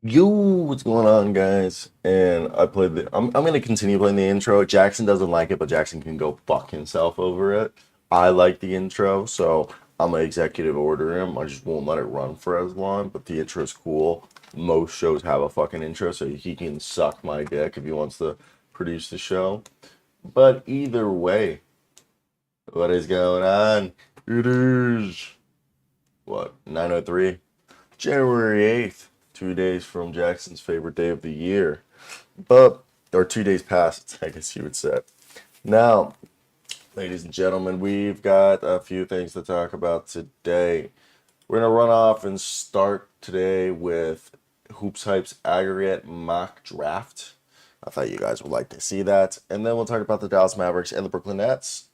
Yo, what's going on, guys? And I'm gonna continue playing the intro. Jackson doesn't like it, but Jackson can go fuck himself over it. I like the intro, so I'm gonna executive order him. I just won't let it run for as long, but the intro is cool. Most shows have a fucking intro, so he can suck my dick if he wants to produce the show. But either way, what is going on? It is what, 9:03? January 8th, 2 days from Jackson's favorite day of the year. But, or 2 days past, I guess you would say. Now, ladies and gentlemen, we've got a few things to talk about today. We're going to run off and start today with Hoops Hype's aggregate mock draft. I thought you guys would like to see that. And then we'll talk about the Dallas Mavericks and the Brooklyn Nets.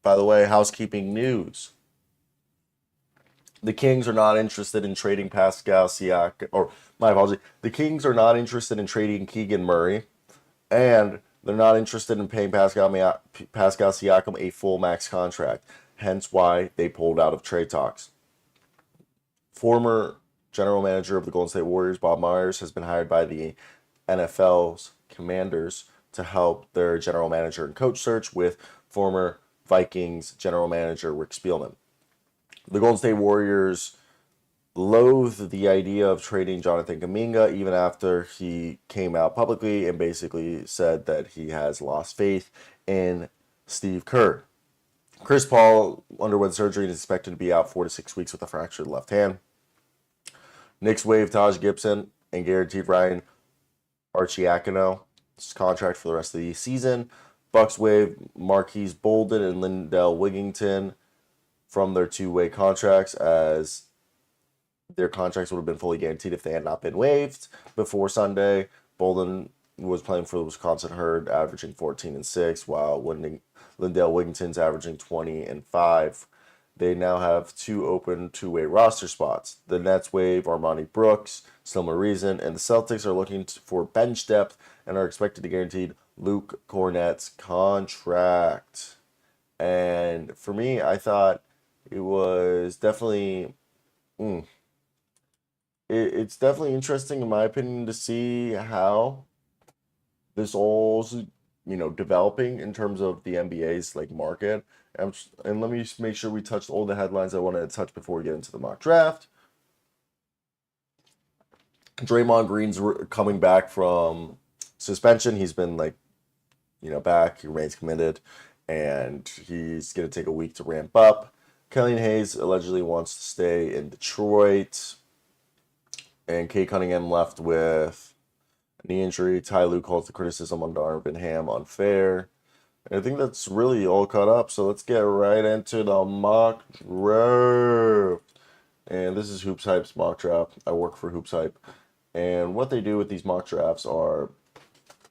By the way, housekeeping news. The Kings are not interested in trading Pascal Siakam, or my apology. The Kings are not interested in trading Keegan Murray, and they're not interested in paying Pascal Siakam a full max contract. Hence why they pulled out of trade talks. Former general manager of the Golden State Warriors, Bob Myers, has been hired by the NFL's Commanders to help their general manager and coach search with former Vikings general manager Rick Spielman. The Golden State Warriors loathe the idea of trading Jonathan Kuminga even after he came out publicly and basically said that he has lost faith in Steve Kerr. Chris Paul underwent surgery and is expected to be out 4 to 6 weeks with a fractured left hand. Knicks waived Taj Gibson and guaranteed Ryan Arcidiacono's contract for the rest of the season. Bucks waived Marquise Bolden and Lindell Wigginton from their two-way contracts, as their contracts would have been fully guaranteed if they had not been waived before Sunday. Bolden was playing for the Wisconsin Herd, averaging 14 and 6, while Lindell Wigginton's averaging 20 and 5. They now have two open two-way roster spots. The Nets waive Armani Brooks, Slimmer Reason, and the Celtics are looking for bench depth and are expected to guarantee Luke Cornett's contract. And for me, I thought it was definitely, it's definitely interesting in my opinion to see how this all's developing in terms of the NBA's like market. And let me just make sure we touched all the headlines I wanted to touch before we get into the mock draft. Draymond Green's coming back from suspension. He's been back. He remains committed, and he's gonna take a week to ramp up. Killian Hayes allegedly wants to stay in Detroit, and Kate Cunningham left with a knee injury. Ty Lue calls the criticism on Darvin Ham unfair. And I think that's really all caught up. So let's get right into the mock draft. And this is Hoops Hype's mock draft. I work for Hoops Hype. And what they do with these mock drafts are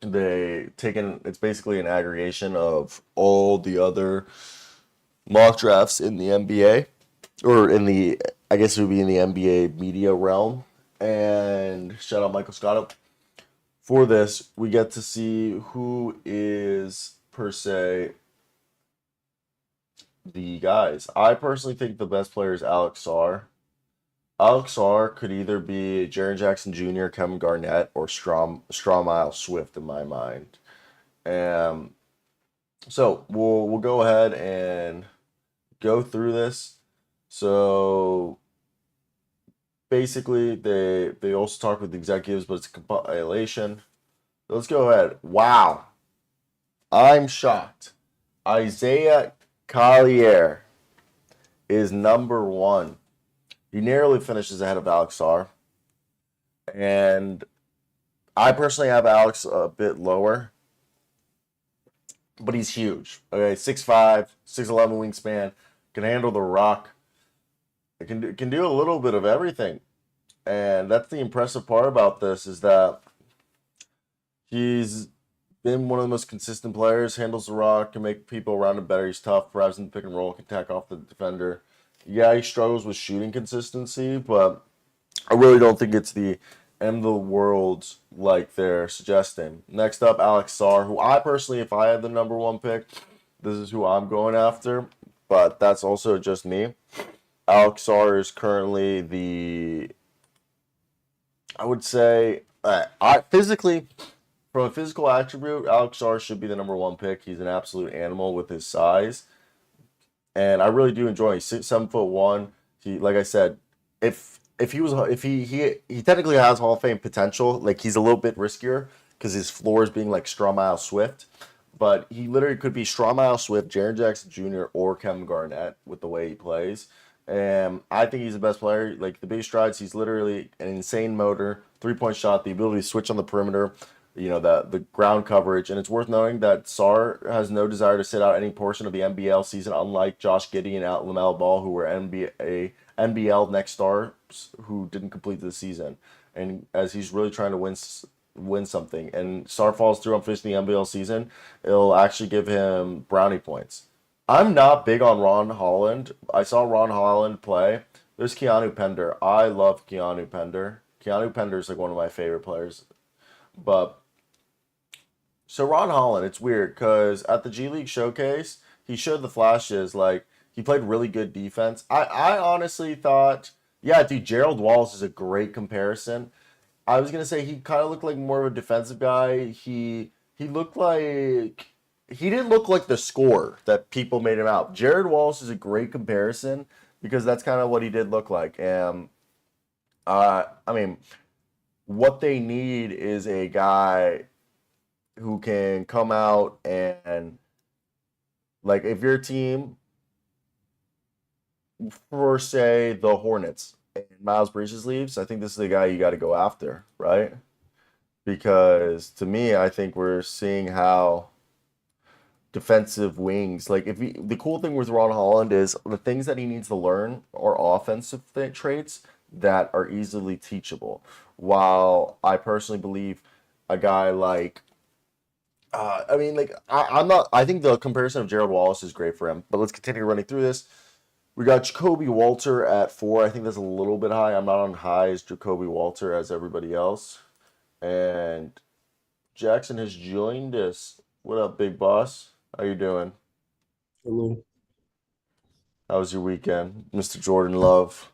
it's basically an aggregation of all the other mock drafts in the NBA, or I guess it would be in the NBA media realm. And shout out Michael Scott. For this, we get to see who is, per se, the guys. I personally think the best player is Alex Sarr. Alex Sarr could either be Jaren Jackson Jr., Kevin Garnett, or Strawmile Swift in my mind. So we'll go ahead and go through this. So basically, they also talk with the executives, but it's a compilation. So let's go ahead. Wow, I'm shocked. Isaiah Collier is number one. He narrowly finishes ahead of Alex Sarr. And I personally have Alex a bit lower, but he's huge. Okay, 6'5", 6'11" wingspan, can handle the rock. It can do a little bit of everything. And that's the impressive part about this, is that he's been one of the most consistent players, handles the rock, can make people around him better. He's tough, grabs in the pick and roll, can tack off the defender. Yeah, he struggles with shooting consistency, but I really don't think it's the end of the world like they're suggesting. Next up, Alex Sarr, who I personally, if I had the number one pick, this is who I'm going after, but that's also just me. Alex Sarr is currently the I would say I physically from a physical attribute, Alex Sarr should be the number one pick. He's an absolute animal with his size, and I really do enjoy. He's 7'1". He, like I said, if he was if he technically has Hall of Fame potential. Like he's a little bit riskier because his floor is being like Stromile Swift, but he literally could be Stromile Swift, Jaren Jackson Jr. or Kevin Garnett with the way he plays. And I think he's the best player. Like the big strides, he's literally an insane motor, 3-point shot, the ability to switch on the perimeter, the ground coverage. And it's worth noting that Sarr has no desire to sit out any portion of the NBL season, unlike Josh Giddey and LaMelo Ball, who were NBL next stars who didn't complete the season. And as he's really trying to win something, and Sarr falls through on finishing the NBL season, it'll actually give him brownie points. I'm not big on Ron Holland. I saw Ron Holland play. There's Keanu Pender. I love Keanu Pender. Keanu Pender is like one of my favorite players. But so Ron Holland, it's weird because at the G League showcase, he showed the flashes. Like he played really good defense. I honestly thought, yeah, dude, Gerald Wallace is a great comparison. I was gonna say he kind of looked like more of a defensive guy. He looked like he didn't look like the scorer that people made him out. Jared Wallace is a great comparison because that's kind of what he did look like. And I mean, what they need is a guy who can come out and like if your team for say the Hornets and Miles Bridges leaves, I think this is the guy you got to go after, right? Because to me, I think we're seeing how defensive wings. Like if the cool thing with Ron Holland is the things that he needs to learn are offensive traits that are easily teachable. While I personally believe a guy like, I mean, like I'm not. I think the comparison of Gerald Wallace is great for him. But let's continue running through this. We got Jacoby Walter at 4. I think that's a little bit high. I'm not on high as Jacoby Walter as everybody else. And Jackson has joined us. What up, big boss? How you doing? Hello. How was your weekend, Mr. Jordan Love?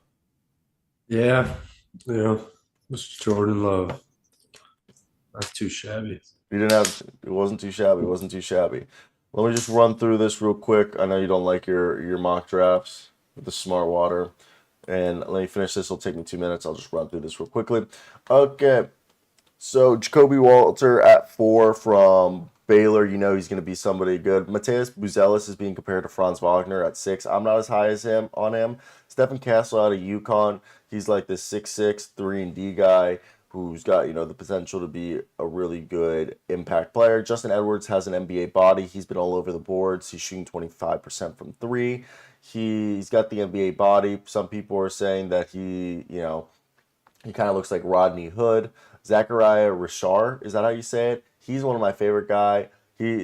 Yeah, yeah. Mr. Jordan Love. Not too shabby. You didn't have. It wasn't too shabby. It wasn't too shabby. Let me just run through this real quick. I know you don't like your mock drafts with the smart water, and let me finish this. It'll take me 2 minutes. I'll just run through this real quickly. Okay, so Jacoby Walter at 4 from Baylor. You know he's going to be somebody good. Mateus Buzelis is being compared to Franz Wagner at 6. I'm not as high as him on him. Stephen Castle out of UConn. He's like this 6'6", 3-and-D guy who's got the potential to be a really good impact player. Justin Edwards has an NBA body. He's been all over the boards. He's shooting 25% from 3. He's got the NBA body. Some people are saying that he kind of looks like Rodney Hood. Zachariah Richard, is that how you say it? He's one of my favorite guy.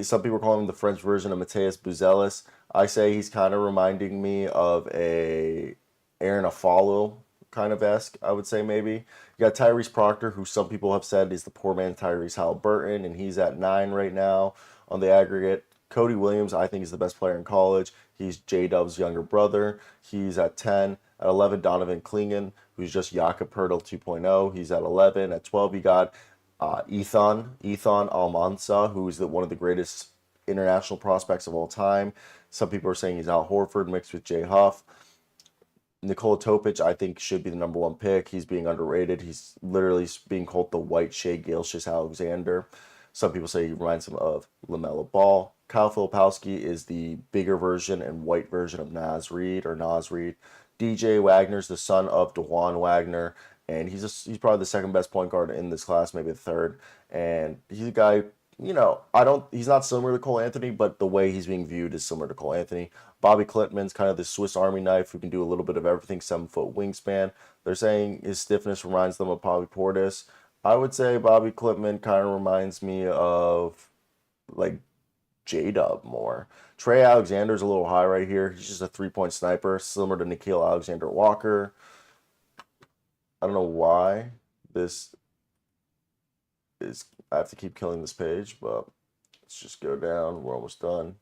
Some people call him the French version of Mateus Buzelis. I say he's kind of reminding me of a Aaron Afalo kind of esque, I would say maybe. You got Tyrese Proctor, who some people have said is the poor man Tyrese Halliburton, and he's at 9 right now on the aggregate. Cody Williams, I think, is the best player in college. He's J Dub's younger brother. He's at 10. At 11, Donovan Clingan, who's just Jakob Poeltl 2.0. He's at 11. At 12, you got Ethan Almansa, who is one of the greatest international prospects of all time. Some people are saying he's Al Horford mixed with Jay Huff. Nikola Topic, I think, should be the number one pick. He's being underrated. He's literally being called the white Shea Gilgeous-Alexander. Some people say he reminds him of LaMelo Ball. Kyle Filipowski is the bigger version and white version of Nas Reed or Nas Reed. DJ Wagner's the son of DeJuan Wagner, and he's probably the second best point guard in this class, maybe the third. And he's a guy, he's not similar to Cole Anthony, but the way he's being viewed is similar to Cole Anthony. Bobby Klitman's kind of the Swiss Army knife who can do a little bit of everything, 7-foot wingspan. They're saying his stiffness reminds them of Bobby Portis. I would say Bobby Klitman kind of reminds me of like J-Dub more. Trey Alexander's a little high right here. He's just a 3-point sniper, similar to Nikhil Alexander-Walker. I don't know why this is. I have to keep killing this page, but let's just go down. We're almost done.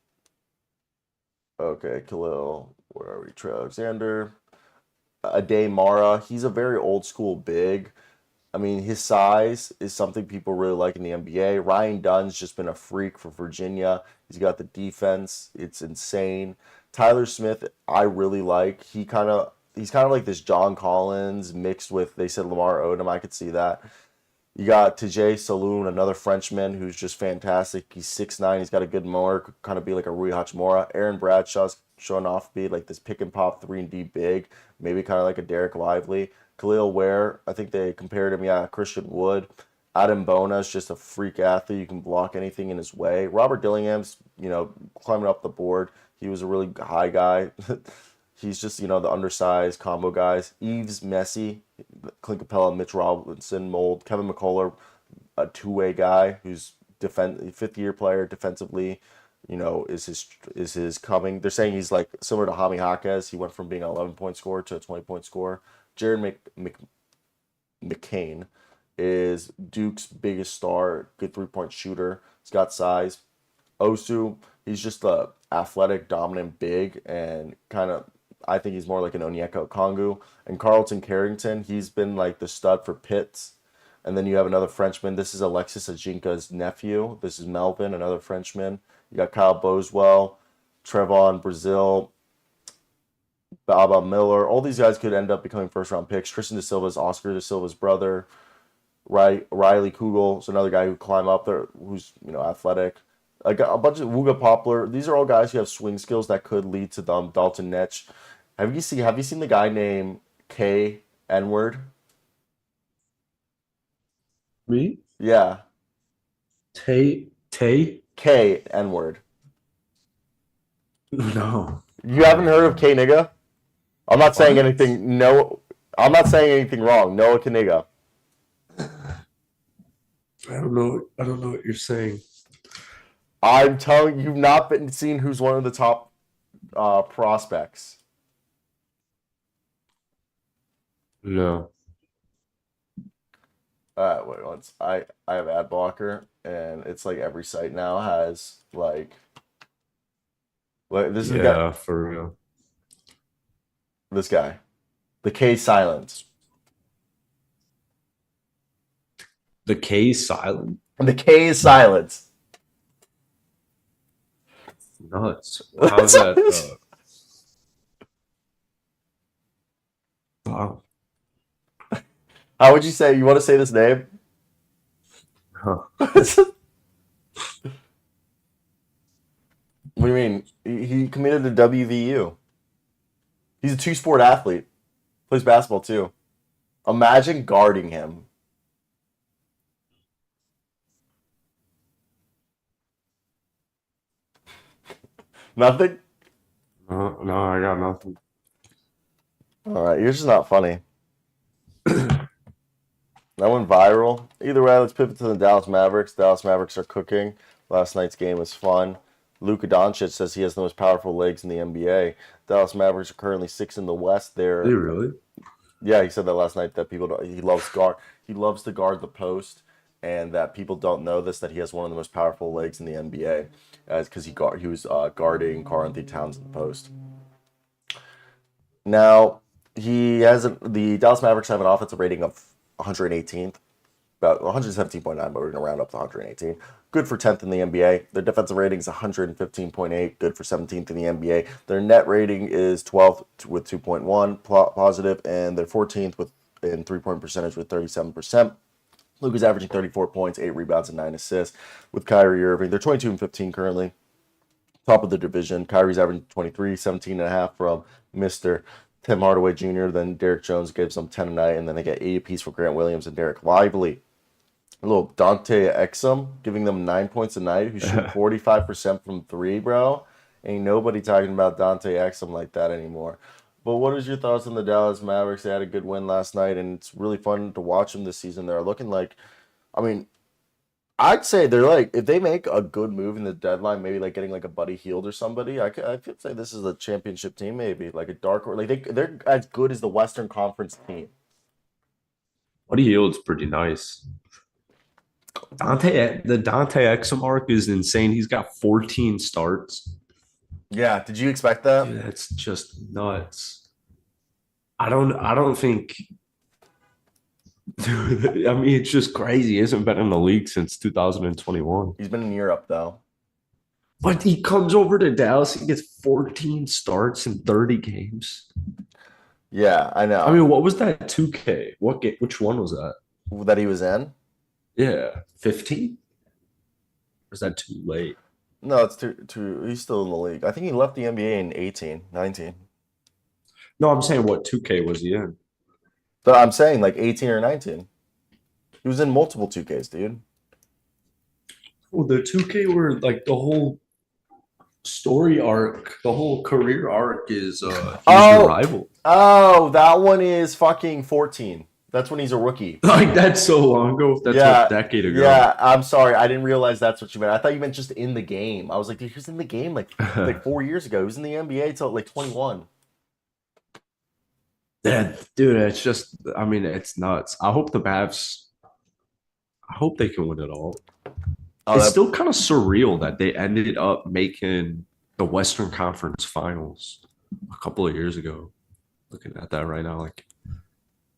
Okay, Khalil. Where are we? Trey Alexander. Ade Mara. He's a very old school big. I mean, his size is something people really like in the NBA. Ryan Dunn's just been a freak for Virginia. He's got the defense. It's insane. Tyler Smith, I really like. He's kind of like this John Collins mixed with, they said, Lamar Odom. I could see that. You got Tajay Saloon, another Frenchman who's just fantastic. He's 6'9". He's got a good motor, could kind of be like a Rui Hachimura. Aaron Bradshaw's showing off speed, like this pick and pop 3-and-D big, maybe kind of like a Derek Lively. Khalil Ware, I think they compared him, yeah, Christian Wood. Adam Bona's just a freak athlete. You can block anything in his way. Robert Dillingham's, climbing up the board. He was a really high guy. He's just, the undersized combo guys. Eves Messi, Clint Capella, Mitch Robinson mold. Kevin McCullough, a two-way guy who's fifth-year player defensively, is his coming. They're saying he's like similar to Jaime Jaquez. He went from being an 11-point scorer to a 20-point scorer. Jared McCain is Duke's biggest star, good three-point shooter. He's got size. Osu, he's just a athletic, dominant big, and kind of, I think he's more like an Onyeka Okongwu. And Carlton Carrington, he's been like the stud for Pitts. And then you have another Frenchman. This is Alexis Ajinka's nephew. This is Melvin, another Frenchman. You got Kyle Boswell, Trevon Brazil, Baba Miller. All these guys could end up becoming first-round picks. Tristan Da Silva's Oscar Da Silva's brother. Riley Kugel is another guy who climb up there, who's athletic. Like a bunch of Wooga Poplar. These are all guys who have swing skills that could lead to them. Dalton Netch. Have you seen the guy named K N-word? Me? Yeah, Tay? K N-word. No. You haven't heard of K nigga? I'm not saying What? anything. No, I'm not saying anything wrong. Noah Kaniga. I don't know what you're saying. I'm telling you, you've not been seen who's one of the top prospects. No. Wait, once I have ad blocker, and it's like every site now has this is the guy, Yeah, for real. this guy, the K silent, The K is silent. and the K is silent. Nuts. How's that? Wow. How would you say? You want to say this name? Huh. What do you mean? He committed to WVU. He's a two-sport athlete. Plays basketball too. Imagine guarding him. Nothing? No, no, I got nothing. All right, you're just not funny. That went viral. Either way, let's pivot to the Dallas Mavericks. Dallas Mavericks are cooking. Last night's game was fun. Luka Doncic says he has the most powerful legs in the NBA. Dallas Mavericks are currently 6th in the West. Did he really? Yeah, he said that last night that people don't, he loves to guard the post, and that people don't know this, that he has one of the most powerful legs in the NBA, as because he was guarding Karl Anthony Towns in the post. Now the Dallas Mavericks have an offensive rating of 118th, about 117.9, but we're gonna round up to 118. Good for 10th in the NBA. Their defensive rating is 115.8, good for 17th in the NBA. Their net rating is 12th with 2.1 positive, and they're 14th in 3-point percentage with 37%. Luka's averaging 34 points, 8 rebounds, and 9 assists. With Kyrie Irving, they're 22 and 15 currently, top of the division. Kyrie's averaging 23, 17 and a half from Mr. Tim Hardaway Jr. Then Derek Jones gives them 10 a night, and then they get 8 apiece for Grant Williams and Derek Lively. A little Dante Exum giving them 9 points a night, who's shooting 45% from 3, bro. Ain't nobody talking about Dante Exum like that anymore. But what is your thoughts on the Dallas Mavericks? They had a good win last night, and it's really fun to watch them this season. They're looking like, I mean, I'd say they're like, if they make a good move in the deadline, maybe like getting like a Buddy Hield or somebody, I could say this is a championship team, maybe like a dark, or like they're as good as the Western Conference team. Buddy Hield's pretty nice. The Dante Exum arc is insane. He's got 14 starts. Yeah, did you expect that? Dude, that's just nuts. I don't think Dude, I mean, it's just crazy. He hasn't been in the league since 2021. He's been in Europe though. But he comes over to Dallas, he gets 14 starts in 30 games. Yeah, I I know mean, what was that 2K? What game? Which one was that? that he was in. Yeah, 15? Or is that too late? No, it's too. He's still in the league. I think he left the NBA in 18, 19. No, I'm saying what 2K was he in? But I'm saying like 18 or 19. He was in multiple 2Ks, dude. Well, the 2K where like the whole story arc, the whole career arc is he's your Oh, rival. oh, that one is fucking 14. That's when he's a rookie. Like that's so long ago. That's a Yeah, decade ago. yeah. I'm sorry, I didn't realize that's what you meant. I thought you meant just in the game. I was like, dude, he was in the game like 4 years ago. He was in the NBA till like 21. Yeah, dude, it's just I mean, it's nuts. I hope the Mavs I hope they can win it all. Oh, It's that, still kind of surreal that they ended up making the Western Conference Finals a couple of years ago. Looking at that right now, like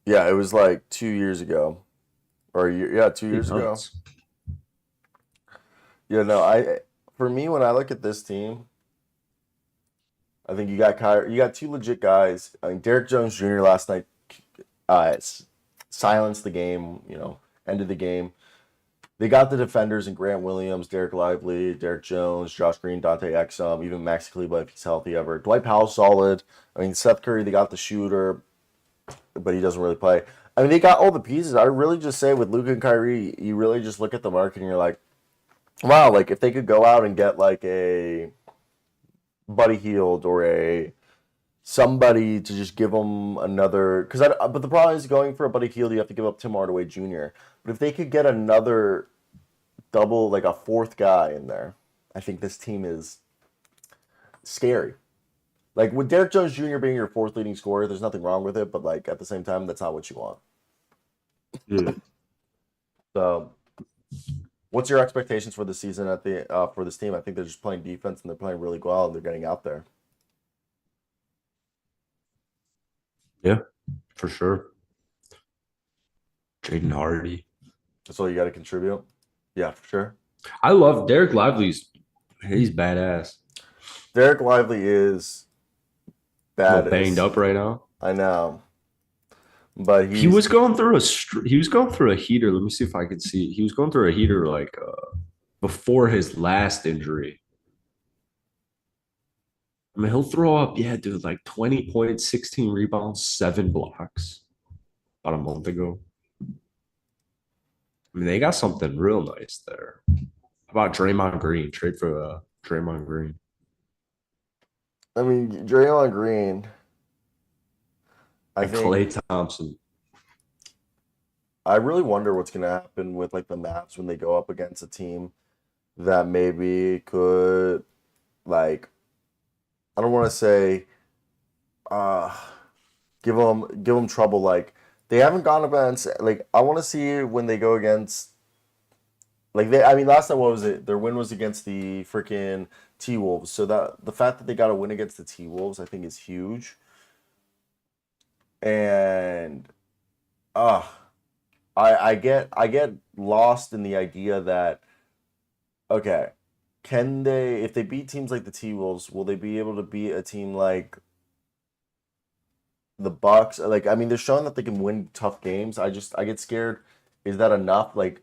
yeah, it was like 2 years ago, or a year, yeah, 2 years ago. nuts. Yeah, no, for me when I look at this team, I think you got two legit guys. I mean, Derek Jones Jr. last night silenced the game. Ended the game. They got the defenders in Grant Williams, Derek Lively, Derek Jones, Josh Green, Dante Exum, even Max Kleber if he's healthy ever. Dwight Powell solid. I mean, Seth Curry, they got the shooter, but he doesn't really play. I mean, they got all the pieces. I really just say with Luka and Kyrie, you really just look at the market and you're like, wow, like if they could go out and get like a Buddy Hield or a somebody to just give them another but the problem is going for a Buddy Hield, you have to give up Tim Hardaway Jr. But if they could get another double, like a fourth guy in there, I think this team is scary. Like with Derek Jones Jr. being your fourth leading scorer, there's nothing wrong with it, but like at the same time, that's not what you want. Yeah. So, what's your expectations for the season for this team? I think they're just playing defense and they're playing really well and they're getting out there. Yeah, for sure. Jaden Hardy. That's all you got to contribute. Yeah, for sure. I love Derek Lively's. He's badass. Derek Lively is A little bad. banged up right now. I know, but He was going through he was going through a heater. Let me see if I could see. He was going through a heater like before his last injury. I mean, he'll throw up, yeah, dude, like 20 points, 16 rebounds, 7 blocks about a month ago. I mean, they got something real nice there. How about Draymond Green? Trade for Draymond Green. I mean, Draymond Green. I And think Klay Thompson. I really wonder what's going to happen with like the Mavs when they go up against a team that maybe could like I don't want to say uh give them trouble. Like they haven't gone up against like I want to see when they go against like they. I mean, last time what was it? Their win was against the freaking T Wolves. So that the fact that they got a win against the T Wolves, I think, is huge. And uh I get lost in the idea that okay, can they if they beat teams like the T Wolves, will they be able to beat a team like the Bucks? Like I mean, they're showing that they can win tough games. I get scared. Is that enough? Like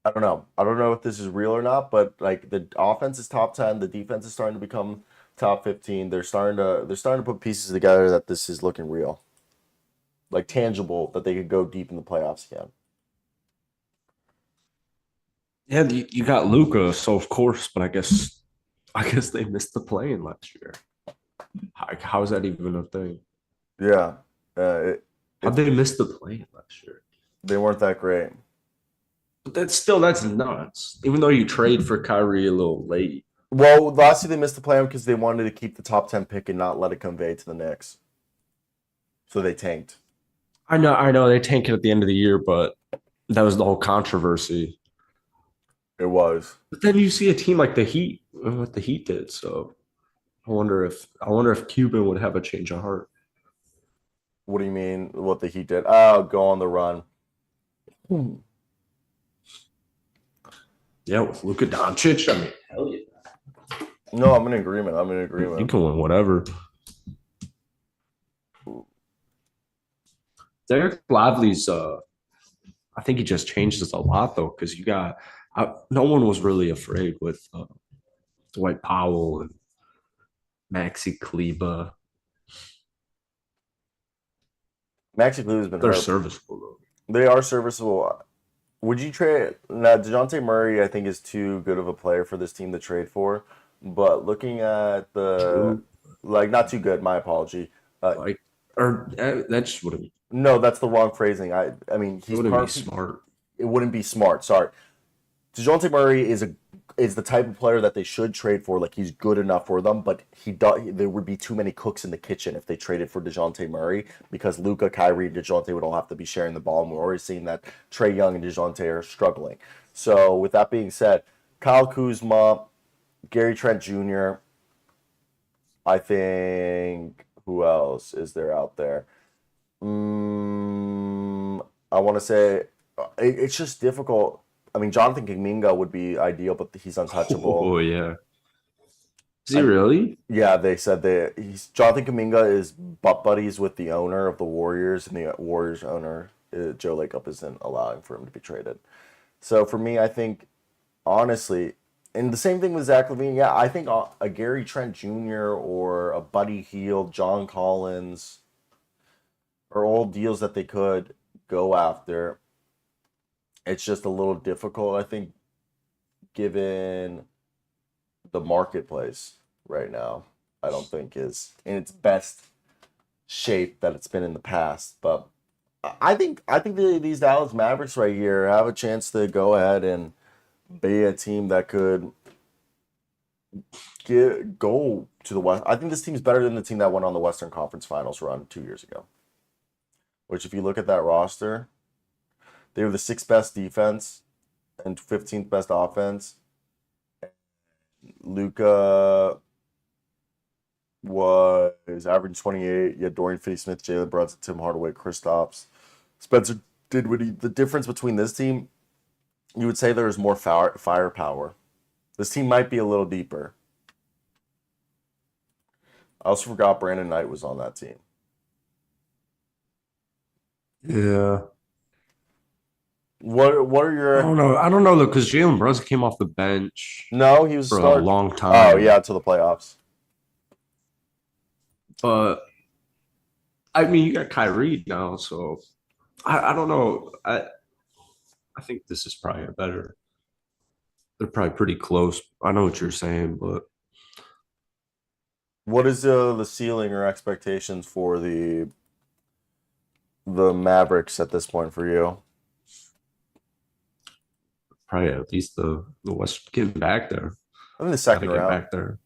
I don't know. I don't know if this is real or not, but like the offense is top 10, the defense is starting to become top 15. They're starting to put pieces together that this is looking real. Like tangible that they could go deep in the playoffs again. Yeah, you got Luca, so of course, but I guess they missed the play-in last year. How is that even a thing? Yeah. How'd they miss the play-in last year? They weren't that great. But that's nuts. Even though you trade for Kyrie a little late. Well, last year they missed the plan because they wanted to keep the top 10 pick and not let it convey to the Knicks. So they tanked. I know they tank it at the end of the year, but that was the whole controversy. It was. But then you see a team like the Heat, what the Heat did. So I wonder if Cuban would have a change of heart. What do you mean what the Heat did? Oh, go on the run. Hmm. Yeah, with Luka Doncic, I mean, hell yeah. No, I'm in agreement. I'm in You agreement. can win whatever. Derek Lively's I think he just changes a lot though, because no one was really afraid with Dwight Powell and Maxi Kleba. Maxi Clue's been They're hurt. serviceable though. They are serviceable. Would you trade now? DeJounte Murray, I think, is too good of a player for this team to trade for. But looking at the Too like, not too good. My apology. like, or that just No, that's the wrong phrasing. I mean, it he's wouldn't be perfect. smart. It wouldn't be smart. Sorry. DeJounte Murray is the type of player that they should trade for. Like, he's good enough for them, but there would be too many cooks in the kitchen if they traded for DeJounte Murray because Luka, Kyrie, DeJounte would all have to be sharing the ball. And we're already seeing that Trae Young and DeJounte are struggling. So with that being said, Kyle Kuzma, Gary Trent Jr. I think who else is there out there? I want to say it's just difficult. I mean, Jonathan Kuminga would be ideal, but he's untouchable. Oh yeah. Is he I, really? yeah, they said that Jonathan Kuminga is butt buddies with the owner of the Warriors, and the Warriors owner Joe Lacob isn't allowing for him to be traded. So for me, I think honestly, and the same thing with Zach LaVine. Yeah, I think a Gary Trent Jr. or a Buddy Hield, John Collins, are all deals that they could go after. It's just a little difficult, I think, given the marketplace right now. I don't think is in its best shape that it's been in the past. But I think these Dallas Mavericks right here have a chance to go ahead and be a team that could go to the West. I think this team's better than the team that went on the Western Conference Finals run 2 years ago. Which, if you look at that roster, they were the sixth best defense and 15th best offense. Luca was averaging 28. You had Dorian Finney-Smith, Jalen Brunson, Tim Hardaway, Kristaps. Spencer Dinwiddie. The difference between this team, you would say there is more firepower. This team might be a little deeper. I also forgot Brandon Knight was on that team. Yeah. What are I your don't know. I don't know though, because Jalen Brunson came off the bench No, he was a for a start. long Oh time. yeah, to the playoffs. But I mean, you got Kyrie now, so I don't know. I think this is probably a better. They're probably pretty close. I know what you're saying, but What is the ceiling or expectations for the Mavericks at this point for you? probably at least the West getting back there. I think the Got to second get round. back there.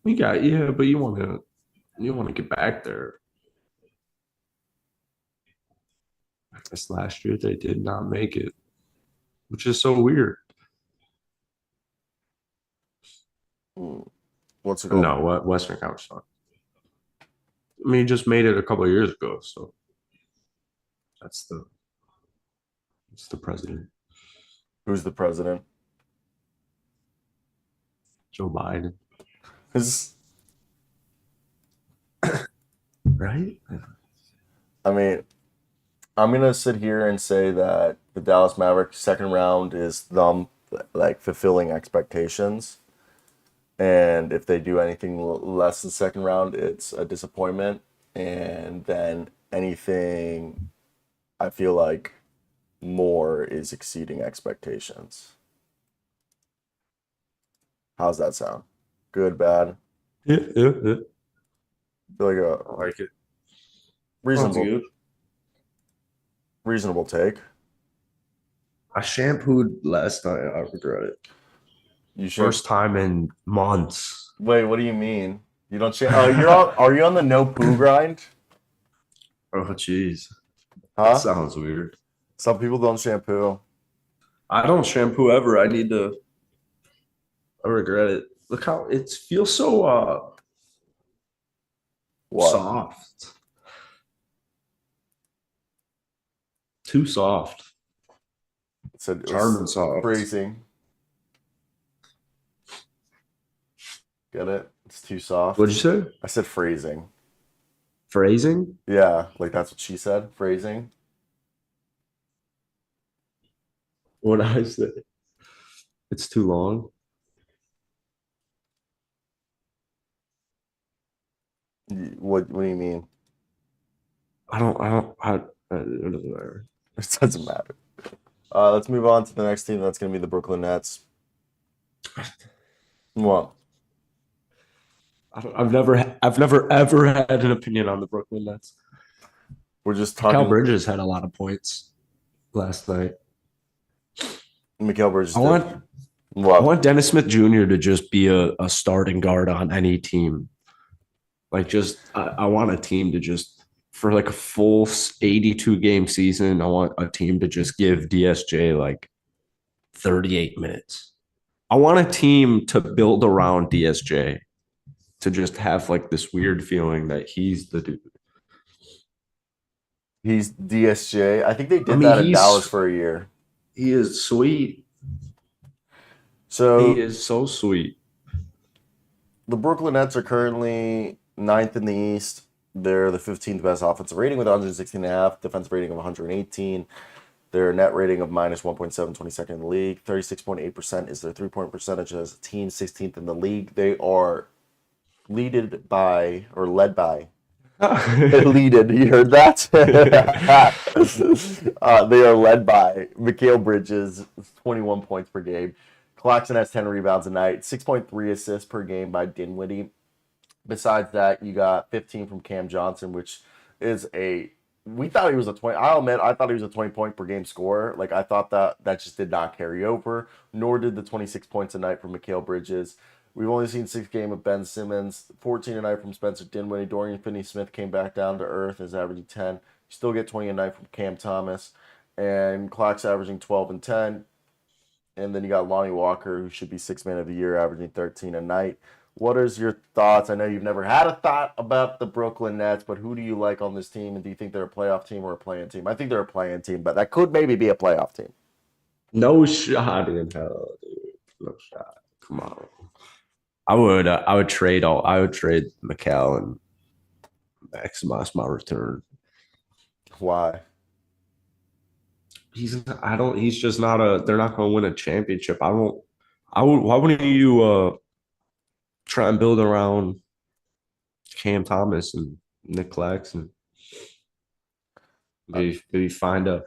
We got yeah, but you want to get back there. I guess last year they did not make it, which is so weird. Hmm. What's it called? No, what Western Conference? I mean, he just made it a couple of years ago, so that's the president, Who's the president? Joe Biden, Who's- right? I mean, I'm gonna sit here and say that the Dallas Mavericks second round is them like fulfilling expectations, and if they do anything less than second round, it's a disappointment. And then anything, I feel like more is exceeding expectations. How's that sound? Good, bad? Yeah. Feel like a I like it. Sounds reasonable good. reasonable take. I shampooed last night. I regret it. You should. First time in months. Wait, what do you mean? You don't shave? Oh, you're on. Are you on the no poo grind? Oh, jeez. That Huh? sounds weird. Some people don't shampoo. I don't shampoo ever. I need to. I regret it. Look how it feels so What? soft. Too soft. said it Charm was and soft. phrasing. Get it? It's too soft. What'd you say? I said phrasing. Phrasing? Yeah, like that's what she said. Phrasing. What I say? It's too long. What do you mean? It doesn't matter. It doesn't matter. Let's move on to the next team. That's going to be the Brooklyn Nets. Well, I've never ever had an opinion on the Brooklyn Nets. we're just Cal talking. Bridges had a lot of points last night. Mikal Bridges I did. want I Well, want Dennis Smith Jr. to just be a starting guard on any team. I want a team to just for like a full 82 game season. I want a team to just give DSJ like 38 minutes. I want a team to build around DSJ to just have like this weird feeling that he's the dude. he's DSJ. I think they I did mean, that in Dallas for a year. he is sweet. He So is so sweet. the Brooklyn Nets are currently ninth in the East. They're the 15th best offensive rating with 116.5, defensive rating of 118. Their net rating of minus 1.7, 22nd in the league. 36.8% is their three-point percentage as a team, 16th in the league. They are led by. Leaded, you heard that? They are led by Mikal Bridges, 21 points per game. Claxton has 10 rebounds a night, 6.3 assists per game by Dinwiddie. Besides that, you got 15 from Cam Johnson, which is a we thought he was a 20. I'll admit, I thought he was a 20-point per game scorer. Like I thought that just did not carry over, nor did the 26 points a night from Mikal Bridges. We've only seen 6 games of Ben Simmons, 14 a night from Spencer Dinwiddie. Dorian Finney-Smith came back down to earth, is averaging 10. You still get 20 a night from Cam Thomas, and Clark's averaging 12 and 10. And then you got Lonnie Walker, who should be 6 man of the year, averaging 13 a night. What is your thoughts? I know you've never had a thought about the Brooklyn Nets, but who do you like on this team? And do you think they're a playoff team or a play-in team? I think they're a play-in team, but that could maybe be a playoff team. No shot in hell, dude. No shot. Come on. I would trade Mikal and maximize my return. Why? He's just not they're not gonna win a championship. Why wouldn't you try and build around Cam Thomas and Nick Claxton? Maybe find a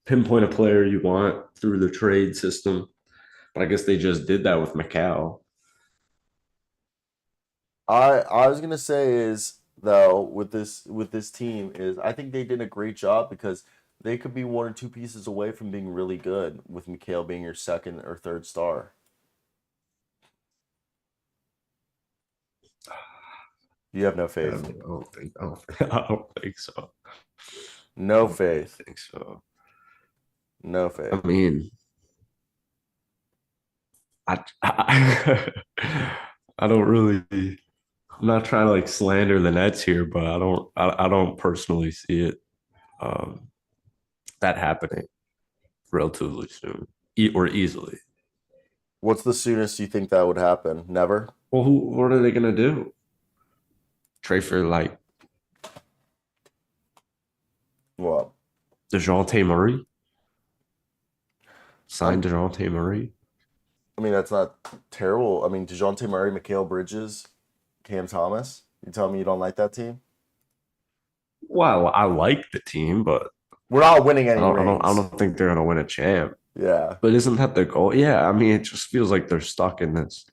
pinpoint a player you want through the trade system. But I guess they just did that with Mikal. I was gonna say is though with this team is I think they did a great job because they could be one or two pieces away from being really good with Mikal being your second or third star. You have no faith. I don't think so. No I don't faith. think so. No faith. I mean, I I don't really. I'm not trying to like slander the Nets here, but I don't personally see it that happening relatively soon or easily. What's the soonest you think that would happen? Never? Well, what are they gonna do? Trade for like Well, DeJounte Murray? Sign um, DeJounte Murray? I mean that's not terrible. I mean DeJounte Murray, Mikal Bridges, Cam Thomas. You tell me you don't like that team? Well, I like the team, but We're not winning any I rings. don't think they're gonna win a champ. Yeah. But isn't that the goal? Yeah, I mean, it just feels like they're stuck in this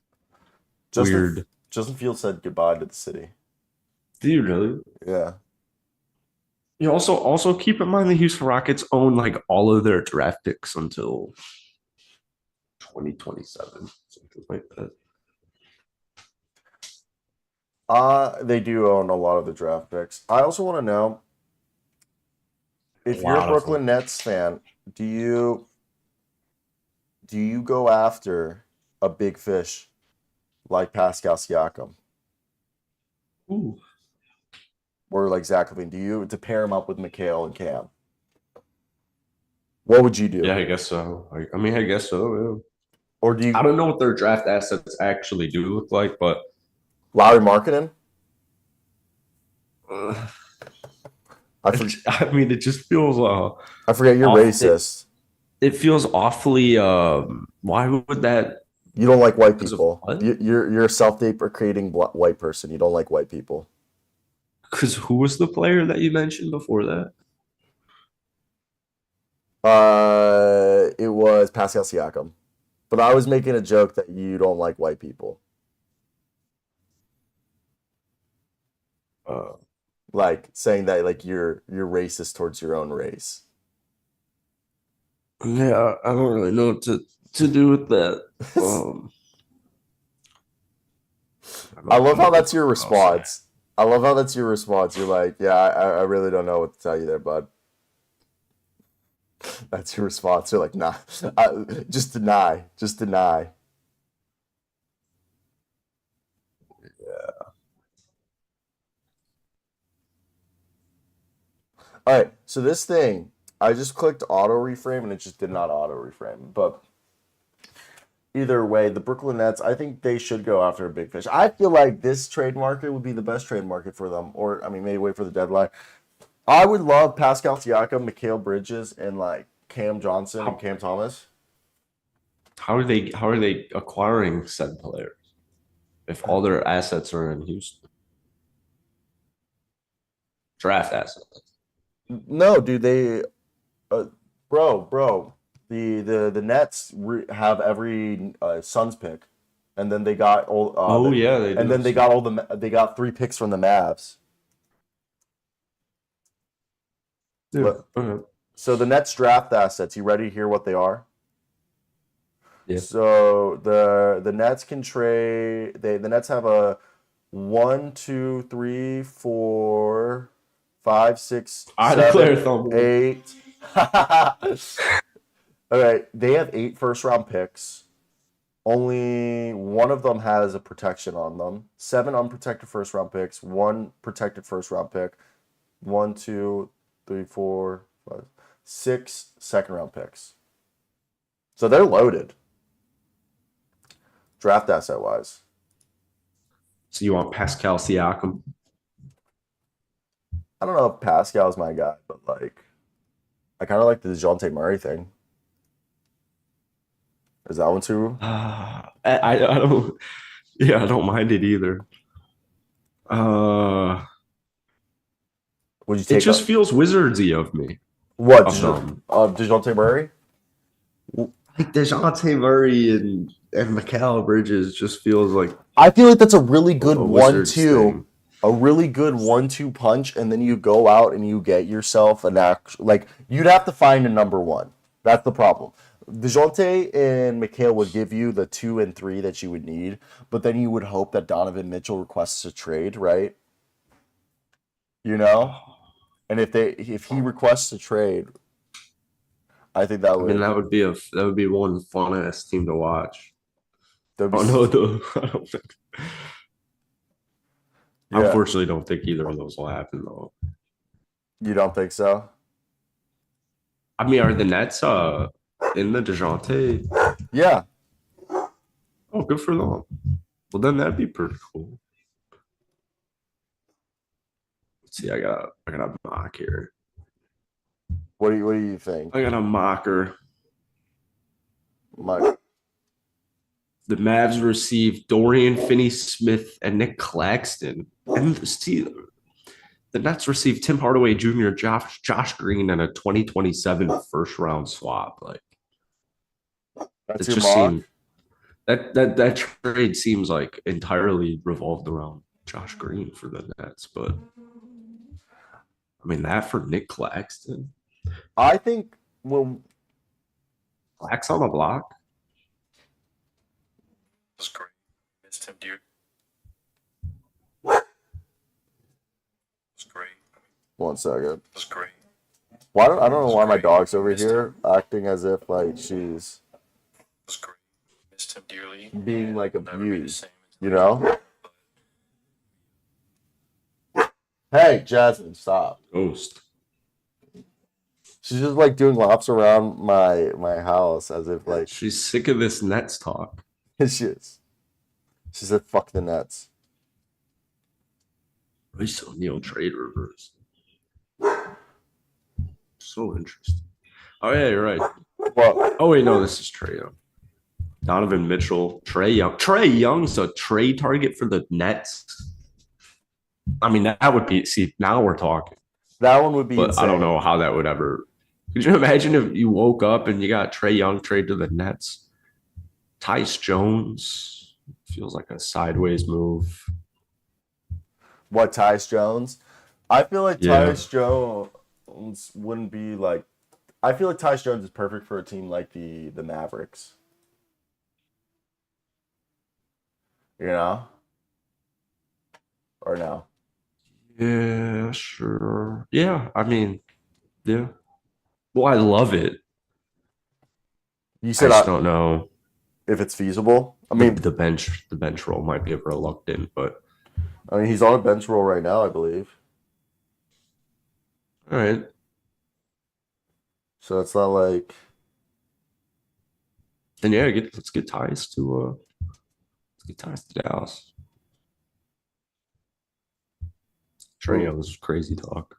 Justin weird. Justin Fields said goodbye to the city. Do you really? Yeah. You also keep in mind the Houston Rockets own like all of their draft picks until 2027, something like that. They do own a lot of the draft picks. I also want to know A if you're a lot of them. Brooklyn Nets fan, do you go after a big fish like Pascal Siakam Ooh. or like Zach LaVine? Do you to pair him up with Mikal and Cam? What would you Yeah, do? I guess so. I mean, I guess so. Yeah. Or do I you don't know what their draft assets actually do look like, but Lowry marketing? uh, I for, I mean, it just feels I forget you're off. racist. It feels awfully. Why would that? You don't like white Because of people. what? You're a self-deprecating white person. You don't like white people. Because who was the player that you mentioned before that? It was Pascal Siakam. But I was making a joke that you don't like white people. Uh, Like saying that like you're racist towards your own race. yeah, I don't really know what to do with that. Um, I love I'm how gonna that's put your what I'll say. response. I love how that's your response. You're like, yeah, I really don't know what to tell you there, bud. That's your response. You're like, nah, just deny, just deny. All right, so this thing, I just clicked auto reframe and it just did not auto reframe. But either way, the Brooklyn Nets, I think they should go after a big fish. I feel like this trade market would be the best trade market for them. Or, I mean, maybe wait for the deadline. I would love Pascal Siakam, Mikal Bridges, and like Cam Johnson and How Cam Thomas. how are they acquiring said players if all their assets are in Houston? Draft assets. No, dude, uh, bro, the Nets have every Suns pick, and then they got all Oh yeah, they and do then have they some. got they got 3 picks from the Mavs. Yeah. Okay. So the Nets draft assets. You ready to hear what they are? Yeah. So the Nets can trade. The Nets have a 1, 2, 3, 4, 5, 6, I declare 7, Thumb. 8. All right, they have 8 first round picks. Only one of them has a protection on them. 7 unprotected first round picks, 1 protected first round pick, 1, 2, 3, 4, 5, 6 second round picks. So they're loaded, draft asset wise. So you want Pascal Siakam? I don't know if Pascal's my guy, but like I kind of like the DeJounte Murray thing. Is that one too? I don't. Yeah, I don't mind it either. Uh, Would you it take just a feels wizardsy of me what? of them. DeJounte Murray? Like Dejounte Murray and Mikal Bridges just feels like I feel like that's a really good a Wizards 1-2, thing. a really good 1-2 punch, and then you go out and you get yourself an actual like you'd have to find a number one. That's the problem. DeJounte and Mikhail would give you the 2 and 3 that you would need, but then you would hope that Donovan Mitchell requests a trade, right? You know? And if he requests a trade, I think that I mean, would that would be one fun ass team to watch. that'd be Oh no, though. I don't think. I yeah. unfortunately don't think either of those will happen though. You don't think so? I mean, are the Nets in the Dejounte? Yeah. Oh, good for them. Well, then that'd be pretty cool. Let's see, I got a mock here. What do you think? I got a mocker. My The Mavs received Dorian Finney-Smith and Nick Claxton, and see, the Nets received Tim Hardaway Jr., Josh Green, and a 2027 first round swap. Like that's it your just mock? seemed that trade seems like entirely revolved around Josh Green for the Nets, but I mean that for Nick Claxton, I think well Clax on the block. Was great. Missed him, dude. Was great. one second. Was great. Why don't I don't know why my Great. dog's over Missed here acting as if like she's Was great. Missed him dearly. being like Never be the abused, same. you know? Hey, Jasmine, stop. Ghost. She's just like doing laps around my house as if like She's sick of this Nets talk. she is. She said, "Fuck the Nets." Royce O'Neal trade reverse. So interesting. Oh yeah, you're right. Well, Oh wait, no, this is Trae Young. Donovan Mitchell, Trae Young. Trae Young's a trade target for the Nets. I mean, that would be. See, now we're talking. that one would be But insane. I don't know how that would ever. Could you imagine if you woke up and you got Trae Young trade to the Nets? Tyus Jones feels like a sideways move. What, Tyus Jones? I feel like Yeah. Tyus Jones wouldn't be like. I feel like Tyus Jones is perfect for a team like the Mavericks. You know, or no? Yeah, sure. Yeah, I mean, yeah. Well, I love it. You I said just don't know. if it's feasible. I The, mean, the bench role might be reluctant, but he's on a bench roll right now, I believe. all right. So it's not like Then yeah, let's get ties to Dallas. Trae Young, this is crazy talk.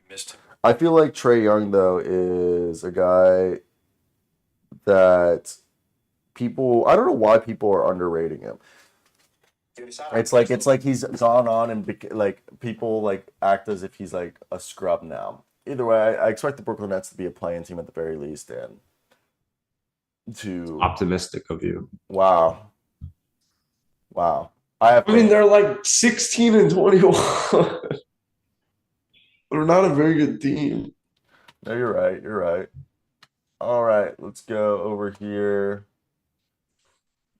Missed him. I feel like Trae Young though is a guy that people I don't know why people are underrating him. It's like he's gone on and like people like act as if he's like a scrub now. Either way, I expect the Brooklyn Nets to be a playing team at the very least, and to Optimistic of you. wow. I mean, they're like 16 and 21. They're not a very good team. No, you're right. You're right. All right, let's go over here.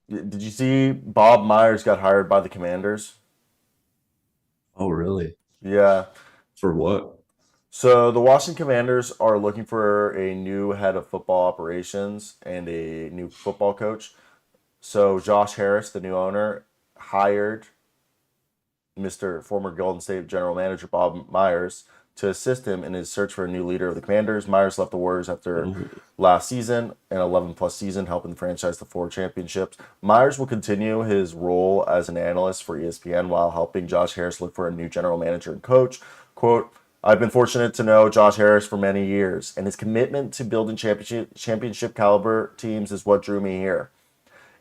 Did you see Bob Myers got hired by the Commanders? Oh, really? Yeah. For what? So the Washington Commanders are looking for a new head of football operations and a new football coach. So Josh Harris, the new owner, hired Mr. former Golden State general manager Bob Myers to assist him in his search for a new leader of the Commanders. Myers left the Warriors after last season, an 11-plus season, helping the franchise to 4 championships. Myers will continue his role as an analyst for ESPN while helping Josh Harris look for a new general manager and coach. Quote, I've been fortunate to know Josh Harris for many years, and his commitment to building championship caliber teams is what drew me here.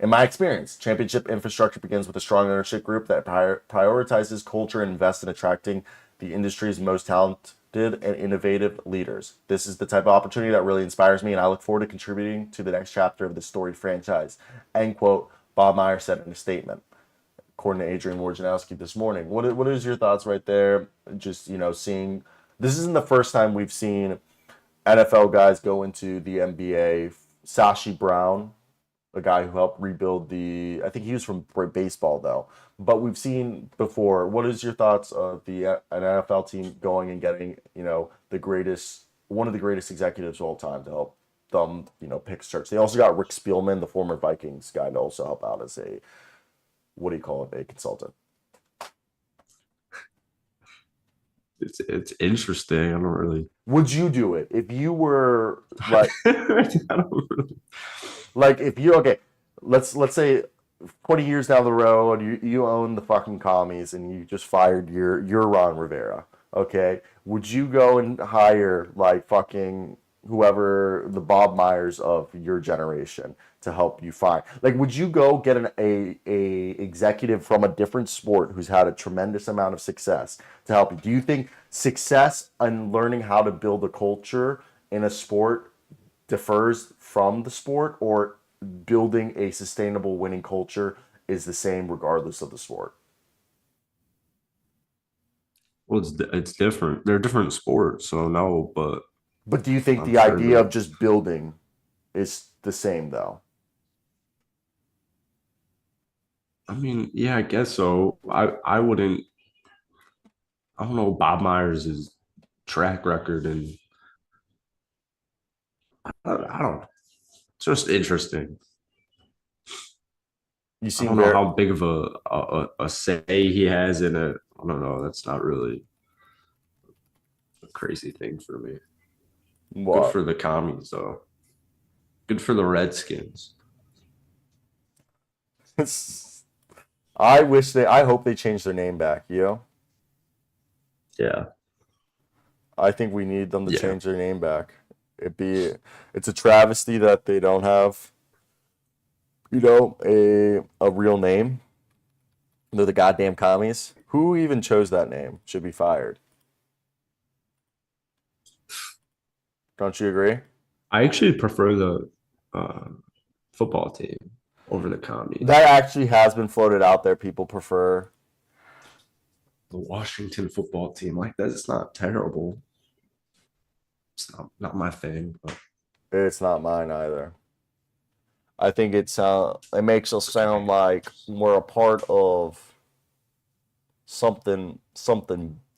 In my experience, championship infrastructure begins with a strong ownership group that prioritizes culture and invests in attracting the industry's most talented and innovative leaders. This is the type of opportunity that really inspires me, and I look forward to contributing to the next chapter of this storied franchise. End quote, Bob Myers said in a statement. According to Adrian Wojnarowski this morning. What is your thoughts right there? Just, seeing this isn't the first time we've seen NFL guys go into the NBA. Sashi Brown, a guy who helped rebuild I think he was from baseball though, but we've seen before. What is your thoughts of an NFL team going and getting, one of the greatest executives of all time to help them, pick search? They also got Rick Spielman, the former Vikings guy, to also help out as a, a consultant. It's interesting. I don't really. Would you do it if you were like, I don't really. like if you okay? Let's say 20 years down the road, you own the fucking commies and you just fired your Ron Rivera. Okay, would you go and hire like fucking whoever the Bob Myers of your generation to help you find? Like, would you go get a executive from a different sport who's had a tremendous amount of success to help you? Do you think success and learning how to build a culture in a sport differs from the sport, or building a sustainable winning culture is the same regardless of the sport? Well, it's different. They're different sports, so no. But do you think I'm the sure idea that- of just building is the same though? I mean, yeah, I guess so. I wouldn't. I don't know Bob Myers' track record, and I don't. It's just interesting. You I seem don't know very how big of a say he has in it. I don't know. That's not really. crazy thing for me. Good What? for the commies, though. Good for the Redskins. I hope they change their name back, you know? Yeah. I think we need them to Yeah. change their name back. It's a travesty that they don't have, a real name. They're the goddamn commies. Who even chose that name should be fired. Don't you agree? I actually prefer the uh, football team over the commies. That actually has been floated out there. People prefer. The Washington football team, like that's not terrible. It's not my thing, but It's not mine either. I think it makes us sound like we're a part of something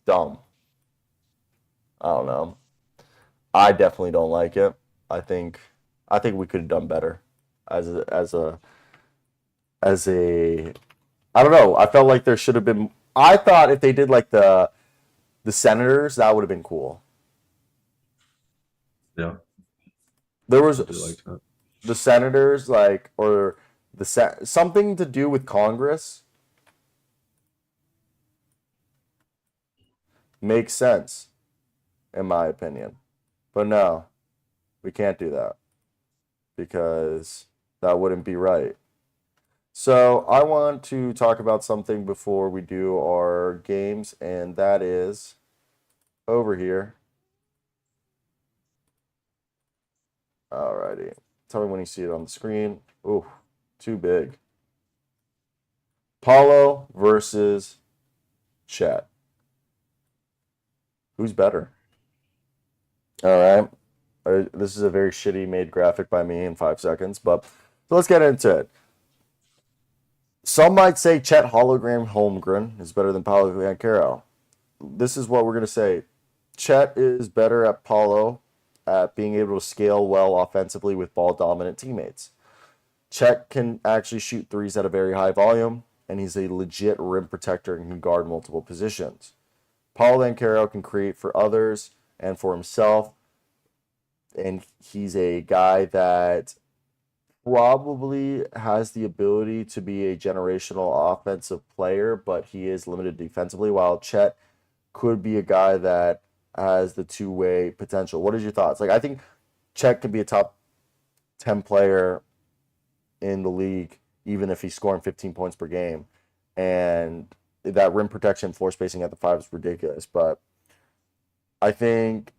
dumb. I don't know. I definitely don't like it. I think we could have done better as a I don't know. I felt like there should have been. I thought if they did like the Senators, that would have been cool. yeah, There I was do like that. the Senators, like, or something to do with Congress makes sense, in my opinion. But no, we can't do that because that wouldn't be right. So I want to talk about something before we do our games, and that is over here. Alrighty. Tell me when you see it on the screen. Ooh, too big. Paulo versus Chet. Who's better? All right. This is a very shitty made graphic by me in 5 seconds, but so let's get into it. Some might say Chet Hologram Holmgren is better than Paulo Banchero. This is what we're going to say. Chet is better at Paulo at being able to scale well offensively with ball-dominant teammates. Chet can actually shoot threes at a very high volume, and he's a legit rim protector and can guard multiple positions. Paulo Banchero can create for others and for himself, and he's a guy that probably has the ability to be a generational offensive player, but he is limited defensively, while Chet could be a guy that has the two-way potential. What is your thoughts? Like, I think Chet could be a top 10 player in the league, even if he's scoring 15 points per game. And that rim protection, floor spacing at the 5 is ridiculous. But I think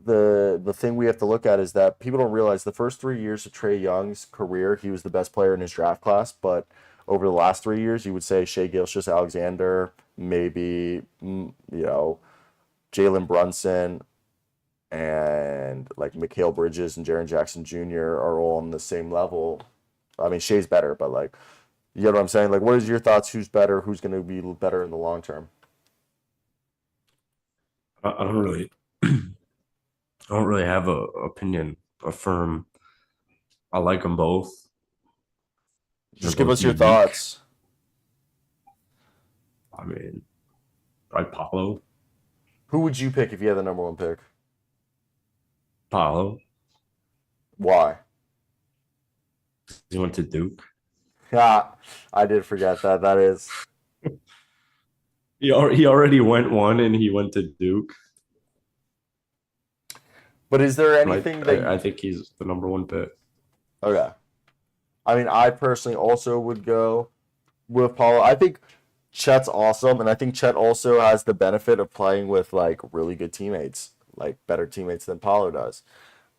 the thing we have to look at is that people don't realize the first 3 years of Trae Young's career, he was the best player in his draft class. But over the last 3 years, you would say Shai Gilgeous-Alexander, maybe, Jalen Brunson, and like Mikal Bridges and Jaren Jackson Jr. are all on the same level. I mean, Shai's better, but like, you know what I'm saying? Like, what is your thoughts? Who's better? Who's going to be better in the long term? I don't really, I don't really have a opinion, a firm. I like them both. Just They're give both us your unique. thoughts. I mean, probably Paulo. Who would you pick if you had the number one pick? Paulo. Why? He went to Duke. Yeah, I did forget that. That is. He already went one, and he went to Duke. But is there But anything that I think he's the number one pick. Okay. I mean, I personally also would go with Paulo. I think Chet's awesome, and I think Chet also has the benefit of playing with like really good teammates, like better teammates than Paulo does.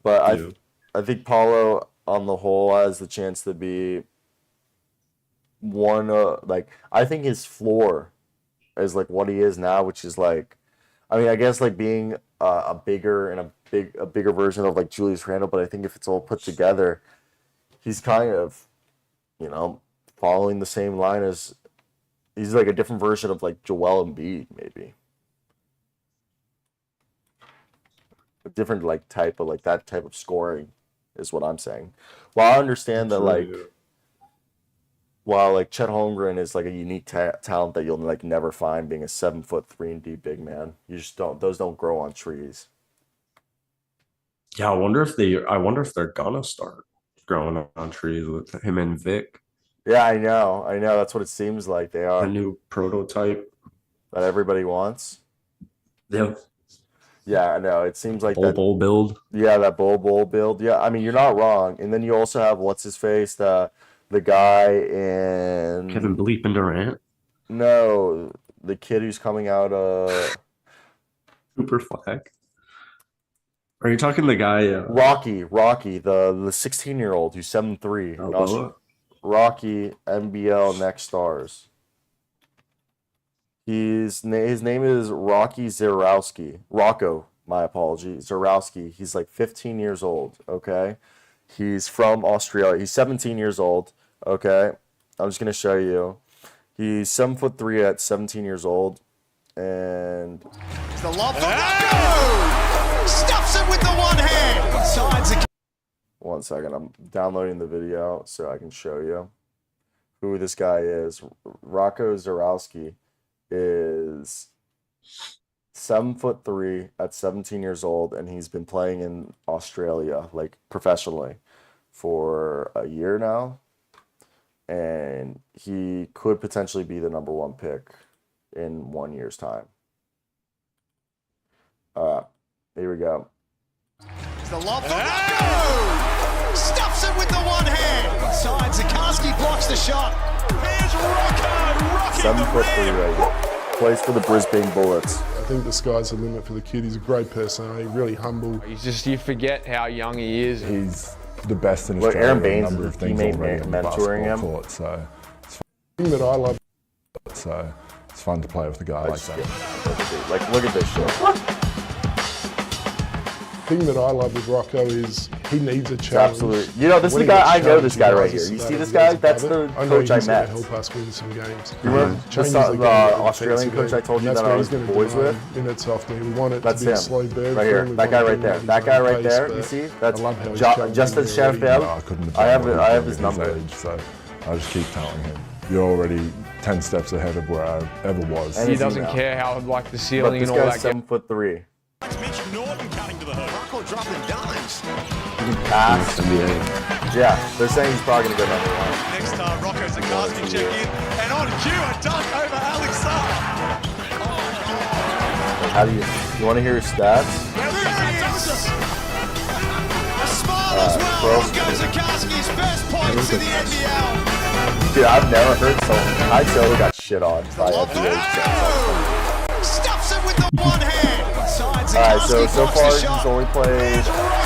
But Yeah. I think Paulo on the whole has the chance to be one like I think his floor is like what he is now, which is like I mean, I guess like being a bigger and a bigger version of like Julius Randle, but I think if it's all put together, he's kind of, following the same line as he's like a different version of like Joel Embiid, maybe. A different like type of like that type of scoring is what I'm saying. Well, I understand that True, like yeah. While like Chet Holmgren is like a unique talent that you'll like never find being a 7'3" and D big man. You just don't; those don't grow on trees. Yeah, I wonder if they're gonna start growing on trees with him and Vic, Yeah, I know. That's what it seems like they the are new prototype. that everybody wants. Yeah, Yeah, I know. It seems like that. bowl build. Yeah, that bowl build. Yeah, I mean you're not wrong. And then you also have what's his face, the guy in Kevin Bleeping Durant, no, the kid who's coming out Cooper Flag. Are you talking the guy? Rocky, the 16-year-old who's 7'3". Balboa? Rocky NBL Next Stars. His name is Rocky Zarowski. Rocco, my apology. Zarowski. He's like 15 years old, okay? He's from Australia. He's 17 years old, okay? I'm just going to show you. He's 7'3" at 17 years old. And the lob for Rocco! Stuffs it with the one hand. Sides the... One second. I'm downloading the video so I can show you who this guy is. Rocco Zarowski is 7'3" at 17 years old, and he's been playing in Australia like professionally for a year now, and he could potentially be the #1 pick in 1 year's time. Here we go. The lob for Rocco! Stuffs it with the one hand. Side Zakarski blocks the shot. Here's Rocco rocking 7'3" right here. Plays for the Brisbane Bullets. I think the sky's the limit for the kid. He's a great personality, really humble. You forget how young he is. He's the best in Look, Australia. Aaron Baines a number is of the things teammate already on the mentoring him. basketball court, so The thing that I love, it's fun to play with a guy like that. Like, look at this shit. the thing that I love with Rocco is he needs a challenge. Absolutely. You know, this is When the he guy, I gets know this guy challenged, right he here. rises You to see that this and guy? goes That's above the it. I know coach I he's gonna met. help us win some games. You remember Changes the game with the Australian defensive coach I game. told you That's that I where was he's gonna boys demand with? minutes off me. We want it That's to be him. a slow bird. Right here. That guy right there. That guy right there. You see? That's Justin Sheffield. I couldn't have I have done I have what his he did at number. age, so I just keep telling him, you're already 10 steps ahead of where I ever was. And He his doesn't email. care how like the But ceiling this and all guy's that. 7'3". Mitch Norton cutting to the hoop. Rocco dropping dimes. Pass. NBA. Yeah, they're saying he's probably gonna go #1. Next time, Rocco Zakarski check in. And on cue, a dunk over Alex Sarr. How do you want to hear his stats? There he is. A smile as well. bro. Rocco Zakarski's first points in the NBL. Dude, I've never heard so. I totally got shit on by Lob for NBA. Rocco. Stuffs it with the one hand. Side Alright, Zakarski so blocks far the he's shot. only played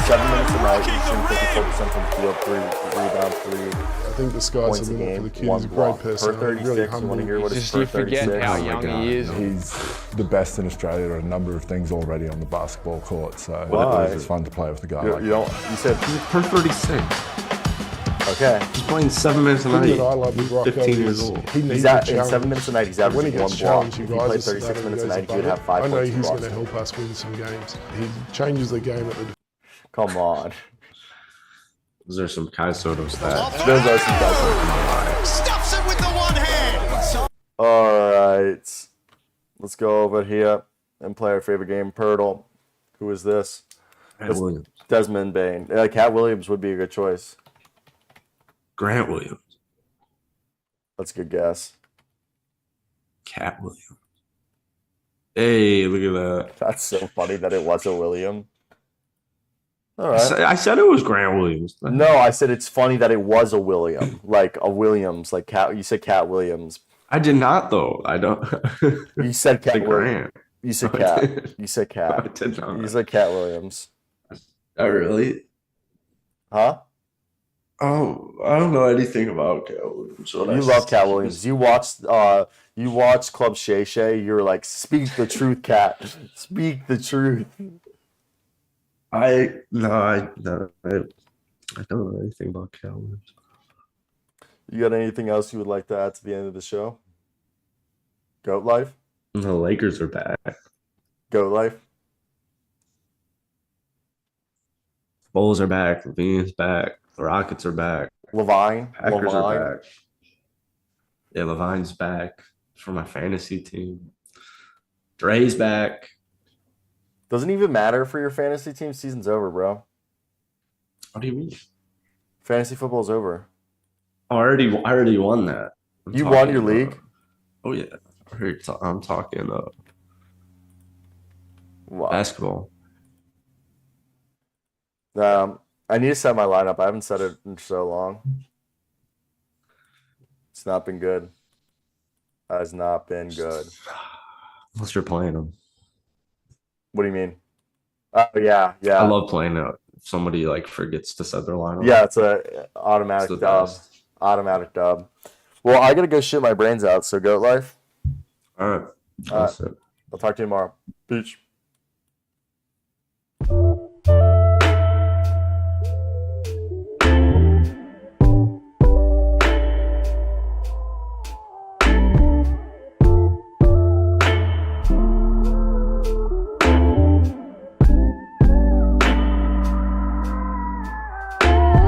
7 minutes a night. He's shooting Rocking 54% from the field, 3 rebounds, 3 I think the sky's points the a limit for game, the kid. 1 He's a great block. Per personality, 36, really you want to humble. hear what his Just per you forget 36? how Oh my young God. he is. He's the best in Australia at a number of things already on the basketball court, so Why? it's fun to play with a guy You, like you that. don't. You said Per 36. okay. He's playing 7 minutes a The thing night. that I love with Rocco 15 years is old. he needs He's a at in challenge. 7 minutes a night. He's When he averaging 1 gets block. challenged, If he he played rises to that 36 and minutes a goes night, he above would have it. 5 I know points. he's blocks. going to help us win some games. He changes the game at the Come on. Those are some Kai Soto Lob stats. for Those are some guys. Rocco. Stuffs it with the one hand. Side All right. Let's go over here and play our favorite game, Pirtle. Who is this? Grant Williams. Desmond Bain. Cat Williams would be a good choice. Grant Williams. That's a good guess. Cat Williams. Hey, look at that. That's so funny that it was a William. All I right. said, I said it was Grant Williams. No, I said it's funny that it was a William, like a Williams, like Cat. You said Cat Williams. I did not, though. I don't. You said Cat Like Williams. Grant. You said I Cat. did. You said I Cat. did not. You said Cat Williams. Oh, really? Huh? Oh, I don't know anything about Cat Williams. So You love Cat Williams. You watched Club Shay Shay. You're like, speak the truth, Cat. Speak the truth. I don't know anything about Cat Williams. You got anything else you would like to add to the end of the show? Goat life? The Lakers are back. Goat life? Bulls are back. Levine's back. The Rockets are back. Levine? Packers are Levine? back. Yeah, Levine's back for my fantasy team. Dre's back. Doesn't even matter for your fantasy team. Season's over, bro. What do you mean? Fantasy football's over. Oh, I already won that. You won your league? Oh yeah, I'm talking Wow. basketball. I need to set my lineup. I haven't set it in so long. It's not been good. Has not been good. Unless you're playing them. What do you mean? Oh yeah. I love playing it. If somebody like forgets to set their lineup. Yeah, it's a It's automatic the dub. best. Automatic dub. Well, I gotta go shit my brains out. So goat life. All right. All right. That's it. I'll talk to you tomorrow. Peace.